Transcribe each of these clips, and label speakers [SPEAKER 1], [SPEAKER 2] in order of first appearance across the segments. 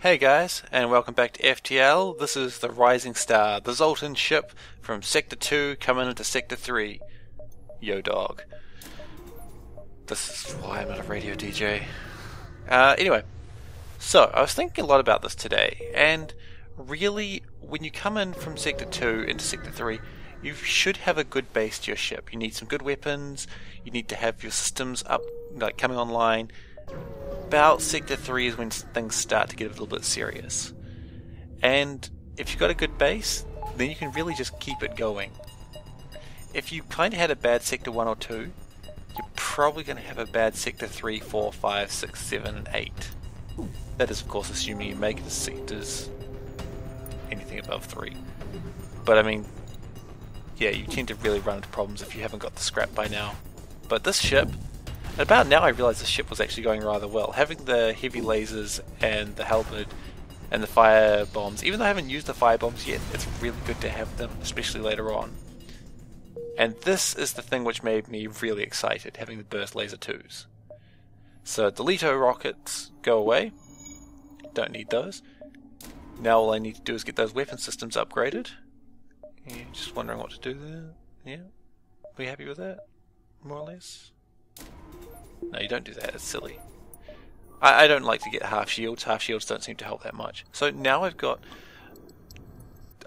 [SPEAKER 1] Hey guys, and welcome back to FTL. This is the Rising Star, the Zoltan ship from Sector 2 coming into Sector 3. Yo dog. This is why I'm not a radio DJ. Anyway, so I was thinking a lot about this today, and really, when you come in from Sector 2 into Sector 3, you should have a good base to your ship. You need some good weapons, you need to have your systems up, like coming online. About Sector 3 is when things start to get a little bit serious. And if you've got a good base, then you can really just keep it going. If you kind of had a bad Sector 1 or 2, you're probably going to have a bad Sector 3, 4, 5, 6, 7, and 8. That is, of course, assuming you make the sectors anything above 3. But I mean, yeah, you tend to really run into problems if you haven't got the scrap by now. But this ship, about now I realised the ship was actually going rather well. Having the heavy lasers and the halberd and the fire bombs, even though I haven't used the fire bombs yet, it's really good to have them, especially later on. And this is the thing which made me really excited, having the burst laser 2s. So the Leto rockets go away, don't need those. Now all I need to do is get those weapon systems upgraded. Yeah, just wondering what to do there. Yeah, are we happy with that? More or less? No, you don't do that, it's silly. I don't like to get half shields don't seem to help that much. So now I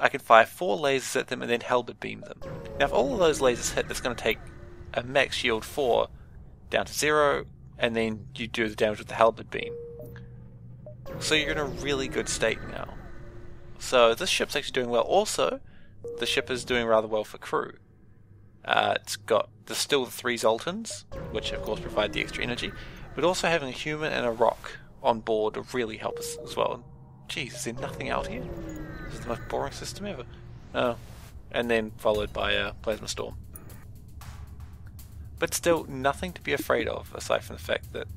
[SPEAKER 1] can fire 4 lasers at them and then halberd beam them. Now if all of those lasers hit, that's going to take a max shield 4 down to 0, and then you do the damage with the halberd beam. So you're in a really good state now. So this ship's actually doing well. Also, the ship is doing rather well for crew. There's still the 3 Zoltans, which of course provide the extra energy, but also having a human and a rock on board will really help us as well. Jeez, is there nothing out here? This is the most boring system ever. Oh, and then followed by a plasma storm. But still, nothing to be afraid of, aside from the fact that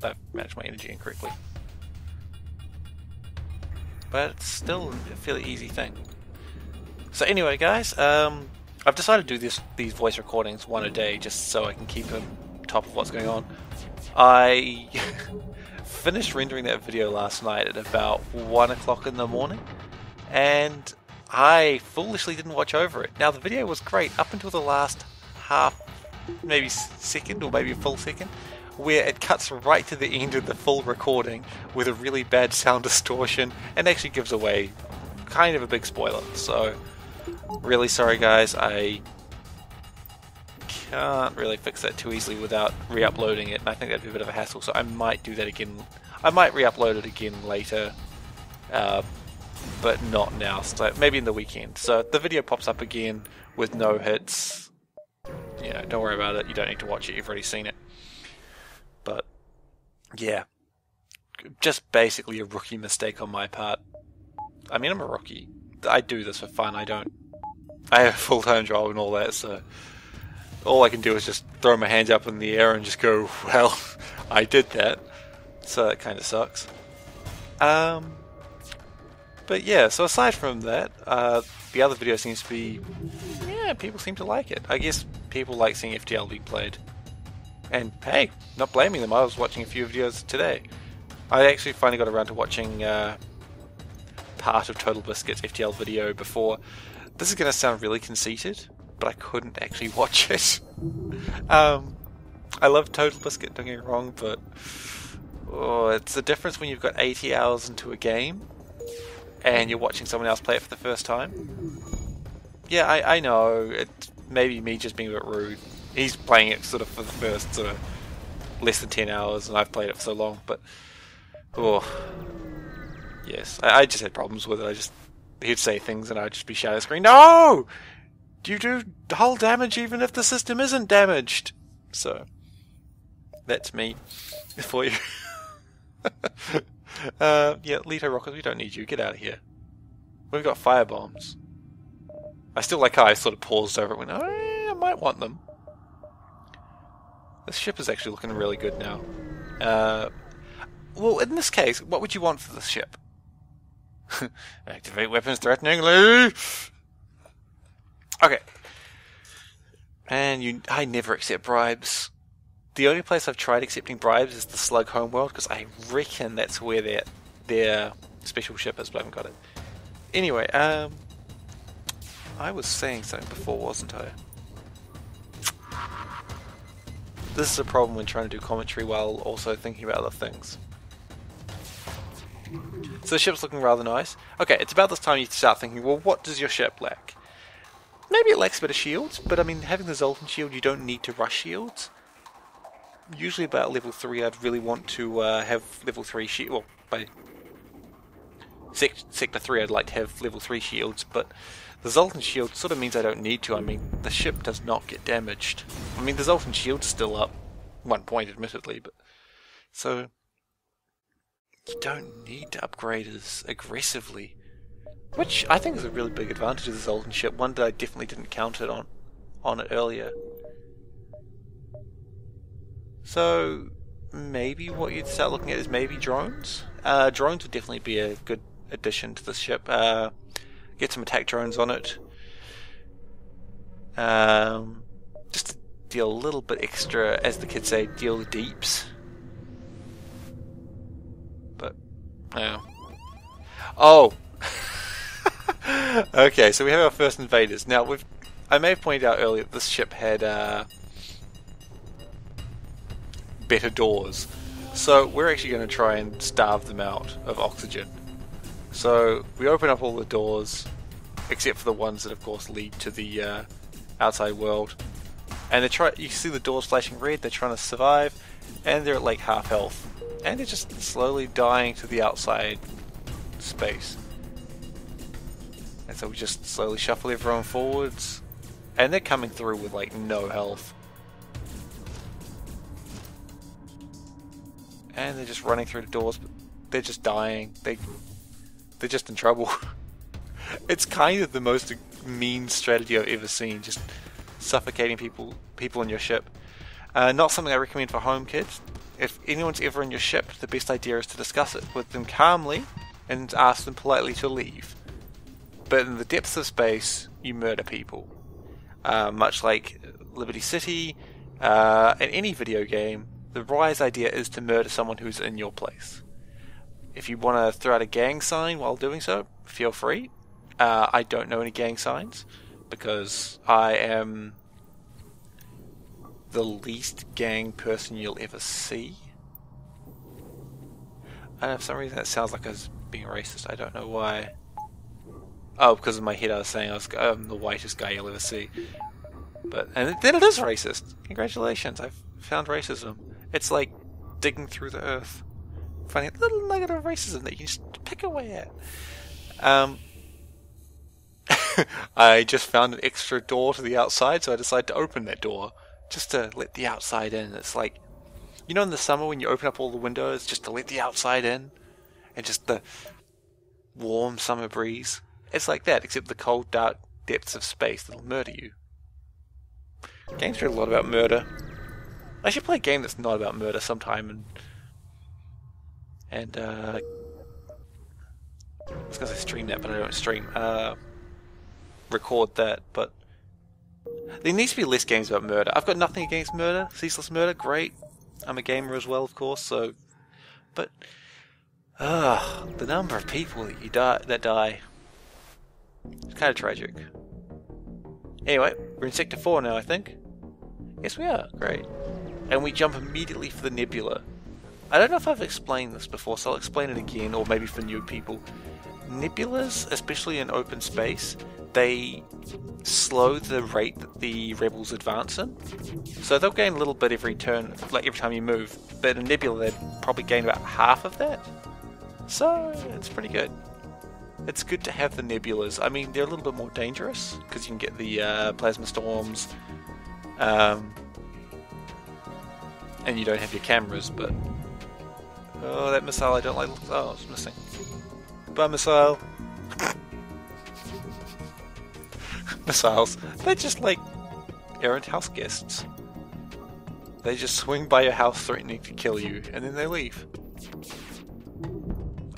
[SPEAKER 1] I've managed my energy incorrectly. But it's still a fairly easy thing. So anyway, guys, I've decided to do these voice recordings one a day just so I can keep on top of what's going on. I finished rendering that video last night at about 1 o'clock in the morning, and I foolishly didn't watch over it. Now the video was great up until the last half, maybe second or maybe a full second, where it cuts right to the end of the full recording with a really bad sound distortion and actually gives away kind of a big spoiler. So really sorry guys, I can't really fix that too easily without re-uploading it, and I think that'd be a bit of a hassle, so I might do that again. I might re-upload it again later, but not now, so maybe in the weekend. So if the video pops up again with no hits, yeah, don't worry about it, you don't need to watch it, you've already seen it. But yeah, just basically a rookie mistake on my part. I mean, I'm a rookie. I do this for fun. I have a full-time job and all that, so all I can do is just throw my hands up in the air and just go, well, I did that. So that kind of sucks. But yeah, so aside from that, the other video seems to be, yeah, people seem to like it. I guess people like seeing FTL being played. And hey, not blaming them, I was watching a few videos today. I actually finally got around to watching part of Total Biscuit's FTL video before. This is going to sound really conceited, but I couldn't actually watch it. I love Total Biscuit, don't get me wrong, but it's the difference when you've got 80 hours into a game and you're watching someone else play it for the first time. Yeah, I know, it's maybe me just being a bit rude. He's playing it sort of for the first sort of less than 10 hours and I've played it for so long, but yes, I just had problems with it. He'd say things and I'd just be shouting at the screen, no! You do hull damage even if the system isn't damaged. So, that's me for you. Yeah, Leto rockets, we don't need you. Get out of here. We've got fire bombs. I still like how I sort of paused over it and went, oh, I might want them. This ship is actually looking really good now. Well, in this case, what would you want for this ship? Activate weapons threateningly! Okay. And I never accept bribes. The only place I've tried accepting bribes is the Slug homeworld, because I reckon that's where their special ship is, but I haven't got it. Anyway, I was saying something before, wasn't I? This is a problem when trying to do commentary while also thinking about other things. So the ship's looking rather nice. Okay, it's about this time you start thinking, well, what does your ship lack? Maybe it lacks a bit of shields, but I mean, having the Zoltan shield, you don't need to rush shields. Usually about level 3, I'd really want to have level 3 shield. Well, by Sector 3, I'd like to have level 3 shields, but the Zoltan shield sort of means I don't need to. I mean, the ship does not get damaged. I mean, the Zoltan shield's still up. 1 point, admittedly, but... So... You don't need to upgrade as aggressively. Which I think is a really big advantage of the Zoltan ship. One that I definitely didn't count it on it earlier. So... Maybe what you'd start looking at is maybe drones? Drones would definitely be a good addition to the ship. Get some attack drones on it. Just to deal a little bit extra, as the kids say, deal the deeps. But, yeah. Oh! Okay, so we have our first invaders. Now, I may have pointed out earlier that this ship had better doors. So we're actually going to try and starve them out of oxygen. So we open up all the doors, except for the ones that of course lead to the outside world. And you see the doors flashing red, they're trying to survive, and they're at like half health. And they're just slowly dying to the outside space. And so we just slowly shuffle everyone forwards. And they're coming through with like no health. And they're just running through the doors, but they're just dying. They're just in trouble. It's kind of the most mean strategy I've ever seen, just suffocating people in your ship. Not something I recommend for home kids. If anyone's ever in your ship, the best idea is to discuss it with them calmly and ask them politely to leave. But in the depths of space, you murder people. Much like Liberty City, in any video game, the wise idea is to murder someone who's in your place. If you want to throw out a gang sign while doing so, feel free. I don't know any gang signs, because I am the least gang person you'll ever see. And for some reason that sounds like I was being racist. I don't know why. Oh, because in my head I was saying I'm the whitest guy you'll ever see. And then it is racist. Congratulations, I've found racism. It's like digging through the earth, finding a little nugget of racism that you can just pick away at. I just found an extra door to the outside, so I decided to open that door just to let the outside in. It's like, you know, in the summer when you open up all the windows just to let the outside in, and just the warm summer breeze. It's like that, except the cold, dark depths of space that'll murder you. Games are a lot about murder. I should play a game that's not about murder sometime, and I was gonna say stream that, but I don't stream. Record that, but there needs to be less games about murder. I've got nothing against murder, ceaseless murder, great. I'm a gamer as well, of course, so... But... the number of people that die... It's kind of tragic. Anyway, we're in Sector 4 now, I think. Yes, we are. Great. And we jump immediately for the nebula. I don't know if I've explained this before, so I'll explain it again, or maybe for new people. Nebulas, especially in open space, they slow the rate that the rebels advance in. So they'll gain a little bit every turn, like every time you move, but in a nebula they'd probably gain about half of that. So it's pretty good. It's good to have the nebulas. I mean, they're a little bit more dangerous, because you can get the plasma storms, and you don't have your cameras, but... Oh, that missile I don't like. Oh, it's missing. Goodbye, missile. Missiles. They're just like errant house guests. They just swing by your house threatening to kill you, and then they leave.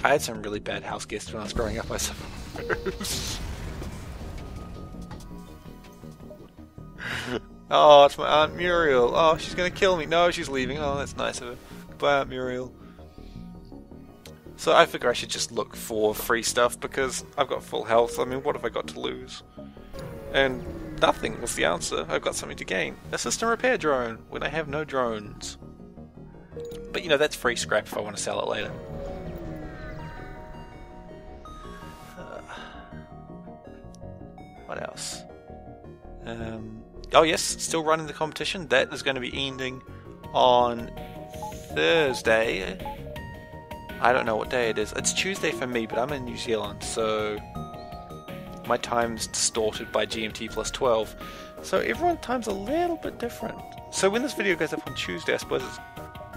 [SPEAKER 1] I had some really bad house guests when I was growing up, I suppose. Oh, it's my Aunt Muriel. Oh, she's gonna kill me. No, she's leaving. Oh, that's nice of her. Goodbye, Aunt Muriel. So I figure I should just look for free stuff because I've got full health. I mean, what have I got to lose? And nothing was the answer. I've got something to gain. A system repair drone when I have no drones. But you know, that's free scrap if I want to sell it later. What else? Oh yes, still running the competition. That is going to be ending on Thursday. I don't know what day it is. It's Tuesday for me, but I'm in New Zealand, so my time's distorted by GMT plus 12. So everyone's time's a little bit different. So when this video goes up on Tuesday, I suppose it's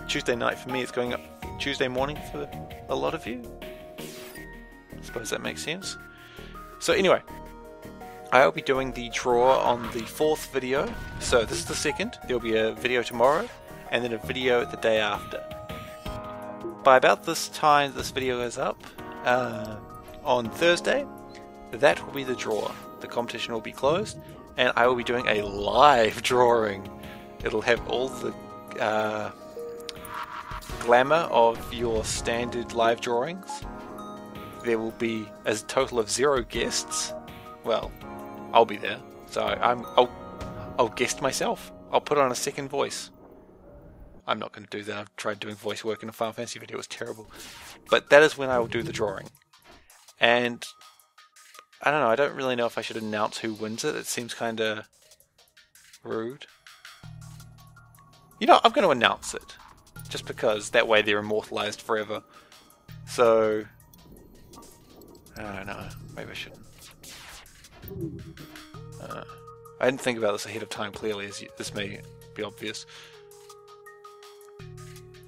[SPEAKER 1] Tuesday night for me. It's going up Tuesday morning for a lot of you. I suppose that makes sense. So anyway, I'll be doing the draw on the 4th video. So this is the 2nd. There'll be a video tomorrow, and then a video the day after. By about this time this video goes up, on Thursday, that will be the draw. The competition will be closed, and I will be doing a live drawing. It'll have all the glamour of your standard live drawings. There will be a total of 0 guests. Well, I'll be there, so I'll guest myself. I'll put on a second voice. I'm not going to do that. I've tried doing voice work in a Final Fantasy video. It was terrible. But that is when I will do the drawing. And I don't know. I don't really know if I should announce who wins it. It seems kind of rude. You know, I'm going to announce it. Just because that way they're immortalized forever. So, I don't know. Maybe I shouldn't. I didn't think about this ahead of time clearly, as this may be obvious.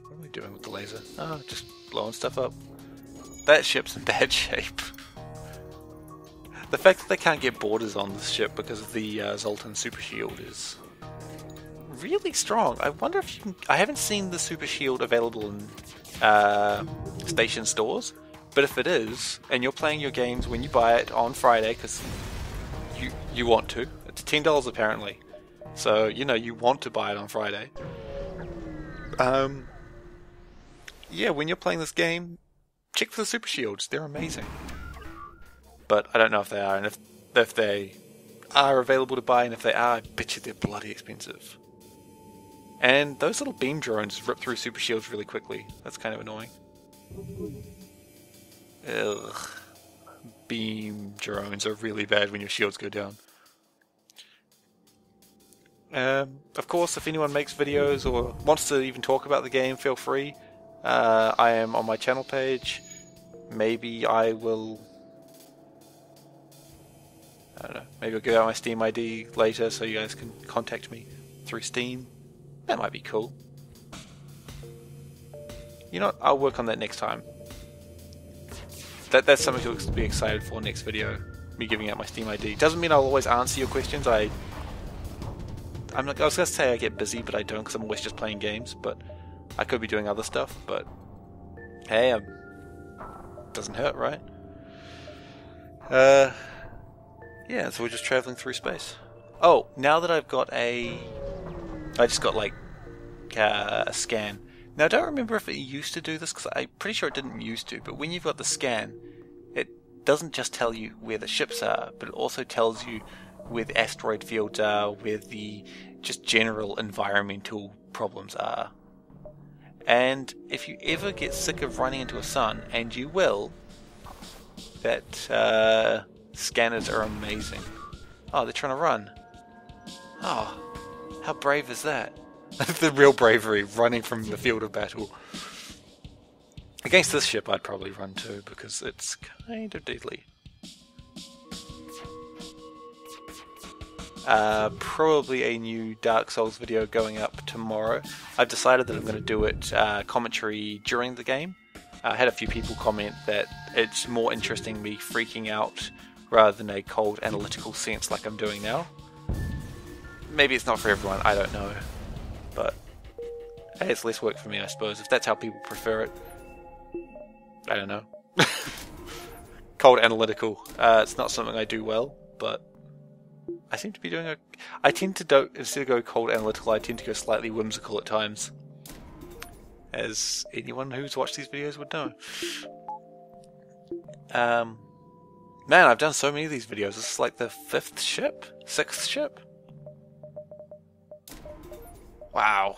[SPEAKER 1] What am I doing with the laser? Oh, just blowing stuff up. That ship's in bad shape. The fact that they can't get borders on this ship because of the Zoltan Super Shield is really strong. I wonder if you can... I haven't seen the Super Shield available in station stores, but if it is, and you're playing your games when you buy it on Friday, because you want to, it's $10 apparently, so you know you want to buy it on Friday. Yeah, when you're playing this game, check for the Super Shields. They're amazing. But I don't know if they are, and if they are available to buy, and if they are, I bet you they're bloody expensive. And those little beam drones rip through Super Shields really quickly. That's kind of annoying. Ugh. Beam drones are really bad when your shields go down. Of course, if anyone makes videos or wants to even talk about the game, feel free. I am on my channel page. Maybe I will... I don't know. Maybe I'll give out my Steam ID later so you guys can contact me through Steam. That might be cool. You know what? I'll work on that next time. That's something to be excited for next video. Me giving out my Steam ID. Doesn't mean I'll always answer your questions. I was going to say I get busy, but I don't because I'm always just playing games. But I could be doing other stuff. But hey, doesn't hurt, right? Yeah, so we're just traveling through space. Oh, now that I've got I just got like a scan. Now I don't remember if it used to do this because I'm pretty sure it didn't used to, but when you've got the scan, it doesn't just tell you where the ships are, but it also tells you where the asteroid fields are, where the just general environmental problems are. And if you ever get sick of running into a sun, and you will, that scanners are amazing. Oh, they're trying to run. Oh, how brave is that? The real bravery, running from the field of battle. Against this ship I'd probably run too, because it's kind of deadly. Probably a new Dark Souls video going up tomorrow. I've decided that I'm going to do it commentary during the game. I had a few people comment that it's more interesting me freaking out rather than a cold analytical sense like I'm doing now. Maybe it's not for everyone, I don't know. But hey, it's less work for me, I suppose, if that's how people prefer it. I don't know. Cold analytical. It's not something I do well, but I seem to be doing I tend to instead of go cold analytical, I tend to go slightly whimsical at times. As anyone who's watched these videos would know. Man, I've done so many of these videos. This is like the 5th ship? 6th ship? Wow.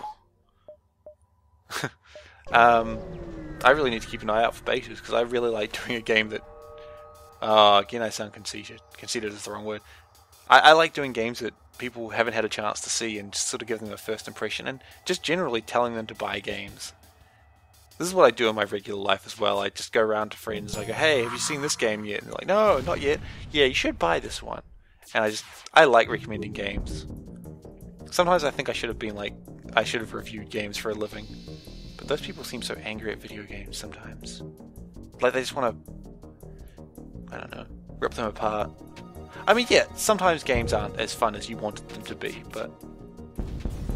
[SPEAKER 1] I really need to keep an eye out for betas, because I really like doing a game that... again I sound conceited. Conceited is the wrong word. I like doing games that people haven't had a chance to see and just sort of give them a first impression, and just generally telling them to buy games. This is what I do in my regular life as well. I just go around to friends and I go, hey, have you seen this game yet? And they're like, no, not yet. Yeah, you should buy this one. And I like recommending games. Sometimes I think I should have reviewed games for a living. But those people seem so angry at video games sometimes. Like they just want to, I don't know, rip them apart. I mean, yeah, sometimes games aren't as fun as you wanted them to be, but,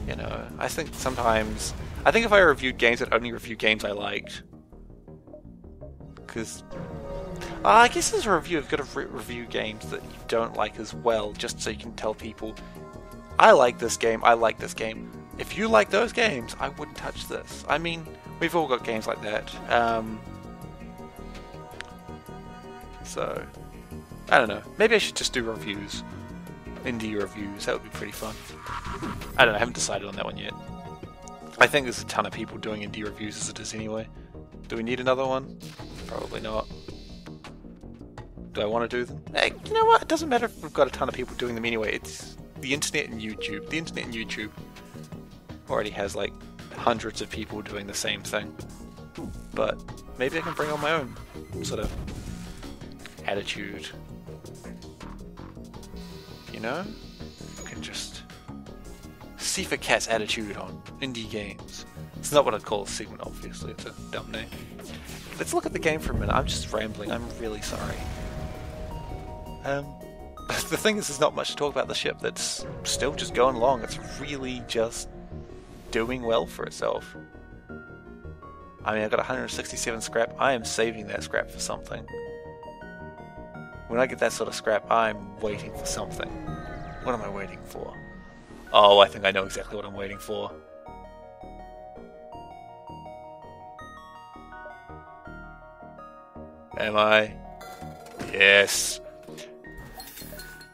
[SPEAKER 1] you know, I think if I reviewed games, I'd only review games I liked. Because, I guess as a reviewer, you've got to review games that you don't like as well, just so you can tell people, I like this game, I like this game. If you like those games, I wouldn't touch this. I mean, we've all got games like that. So, I don't know. Maybe I should just do reviews. Indie reviews, that would be pretty fun. I don't know, I haven't decided on that one yet. I think there's a ton of people doing indie reviews as it is anyway. Do we need another one? Probably not. Do I want to do them? Hey, you know what? It doesn't matter if we've got a ton of people doing them anyway. It's the internet and YouTube. The internet and YouTube already has like hundreds of people doing the same thing. But maybe I can bring on my own sort of attitude. You know? I can just... SeiferKatt's attitude on indie games. It's not what I'd call a segment, obviously. It's a dumb name. Let's look at the game for a minute. I'm just rambling. I'm really sorry. The thing is, there's not much to talk about the ship. That's still just going along. It's really just doing well for itself. I mean, I've got 167 scrap. I am saving that scrap for something. When I get that sort of scrap, I'm waiting for something. What am I waiting for? Oh, I think I know exactly what I'm waiting for. Am I? Yes.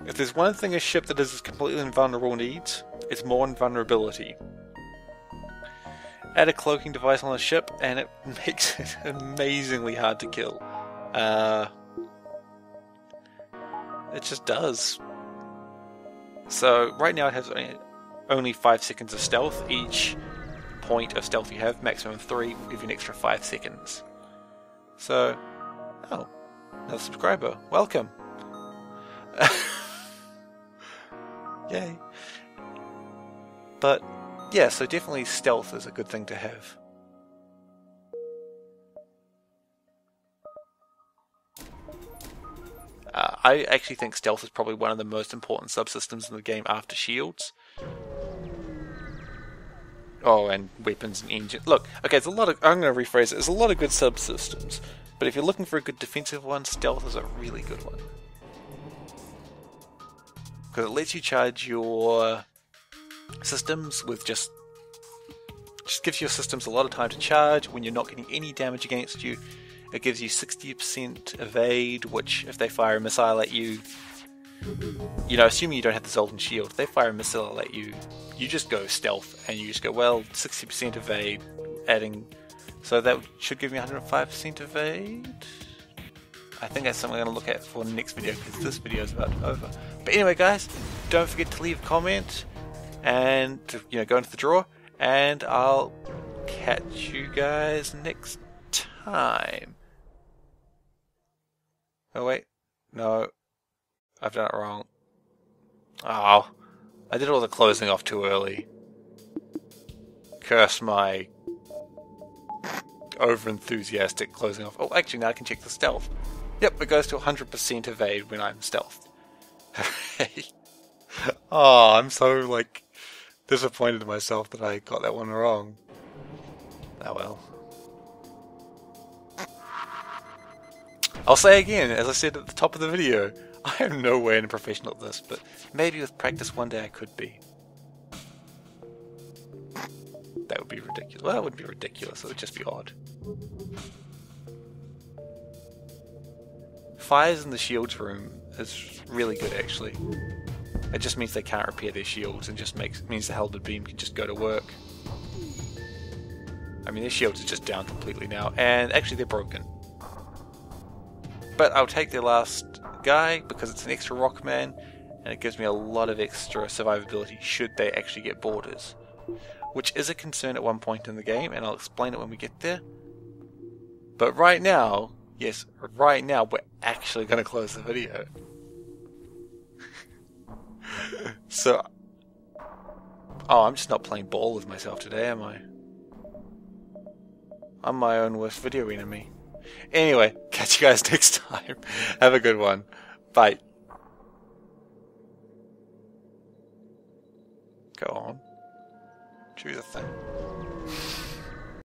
[SPEAKER 1] If there's one thing a ship that is completely invulnerable needs, it's more invulnerability. Add a cloaking device on the ship, and it makes it amazingly hard to kill. It just does. So, right now it has only 5 seconds of stealth. Each point of stealth you have, maximum 3, will give you an extra 5 seconds. So, oh, another subscriber. Welcome. Yay. But, yeah, so definitely stealth is a good thing to have. I actually think stealth is probably one of the most important subsystems in the game after shields. Oh, and weapons and engines. Look, okay, it's a lot of... I'm going to rephrase it. There's a lot of good subsystems. But if you're looking for a good defensive one, stealth is a really good one. Because it lets you charge your systems with just gives your systems a lot of time to charge when you're not getting any damage against you. It gives you 60% evade, which if they fire a missile at you, you know, assuming you don't have the Zoltan shield, if they fire a missile at you, you just go stealth and you just go, well, 60% evade, adding, so that should give me 105% evade. I think that's something I'm going to look at for the next video, because this video is about over. But anyway, guys, don't forget to leave a comment and go into the draw, and I'll catch you guys next time. Oh wait, no, I've done it wrong. Oh, I did all the closing off too early. Curse my over-enthusiastic closing off. Oh, actually, now I can check the stealth. Yep, it goes to 100% evade when I'm stealthed. Oh, I'm so, disappointed in myself that I got that one wrong. Oh well. I'll say again, as I said at the top of the video, I am nowhere near professional at this, but maybe with practice one day I could be. That would be ridiculous. Well, it wouldn't be ridiculous, it would just be odd. fires in the shields room is really good, actually. It just means they can't repair their shields and just means the Heralded Beam can just go to work. I mean, their shields are just down completely now, and actually they're broken. But I'll take their last guy because it's an extra Rockman, and it gives me a lot of extra survivability should they actually get borders. Which is a concern at one point in the game, and I'll explain it when we get there. But right now, yes, right now we're actually going to close the video. So, oh, I'm just not playing ball with myself today, am I? I'm my own worst video enemy. Anyway, catch you guys next time. Have a good one. Bye. Go on. Choose a thing.